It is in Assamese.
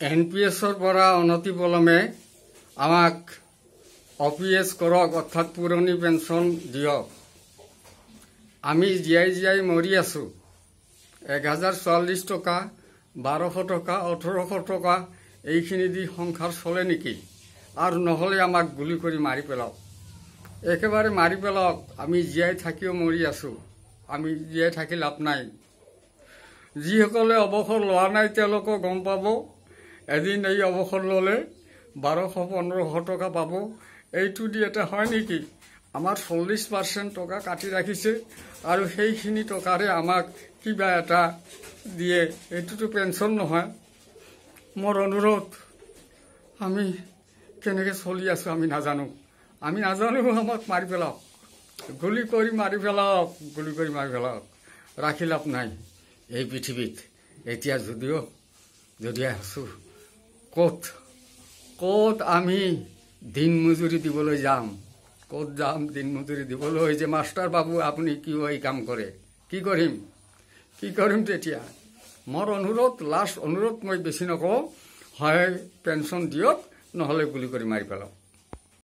এনপিএছৰ পৰা অনতি পলমে আমাক অপিএছ কৰক, অৰ্থাৎ পুৰণি পেঞ্চন দিয়ক। আমি জীয়াই মৰি আছো। 1044 টকা, 1200 টকা, 1800 টকা এইখিনি দি সংসাৰ চলে নেকি? আৰু নহ'লে আমাক গুলি কৰি মাৰি পেলাওক, একেবাৰে মাৰি পেলাওক। আমি জীয়াই থাকিও মৰি আছো, আমি জীয়াই থাকি লাভ নাই। যিসকলে অৱসৰ লোৱা নাই তেওঁলোকে গম পাব, এদিন এই অৱসৰ ল'লে 1200-1500 টকা পাব। এইটো দি এটা হয় নেকি? আমাৰ 40% টকা কাটি ৰাখিছে আৰু সেইখিনি টকাৰে আমাক কিবা এটা দিয়ে। এইটোতো পেঞ্চন নহয়। মোৰ অনুৰোধ, আমি কেনেকৈ চলি আছো আমি নাজানো। আমাক মাৰি পেলাওক, গুলি কৰি মাৰি পেলাওক, গুলি কৰি মাৰি পেলাওক। ৰাখি লাভ নাই এই পৃথিৱীত। এতিয়া যদিও আছো, ক'ত আমি দিন মজুৰি দিবলৈ যাম? ক'ত যাম দিন মজুৰি দিবলৈ? যে মাষ্টাৰ বাবু আপুনি কিয় এই কাম কৰে? কি কৰিম তেতিয়া? মোৰ অনুৰোধ, লাষ্ট অনুৰোধ, মই বেছি নকওঁ, হয় পেঞ্চন দিয়ক, নহ'লে গুলি কৰি মাৰি পেলাওক।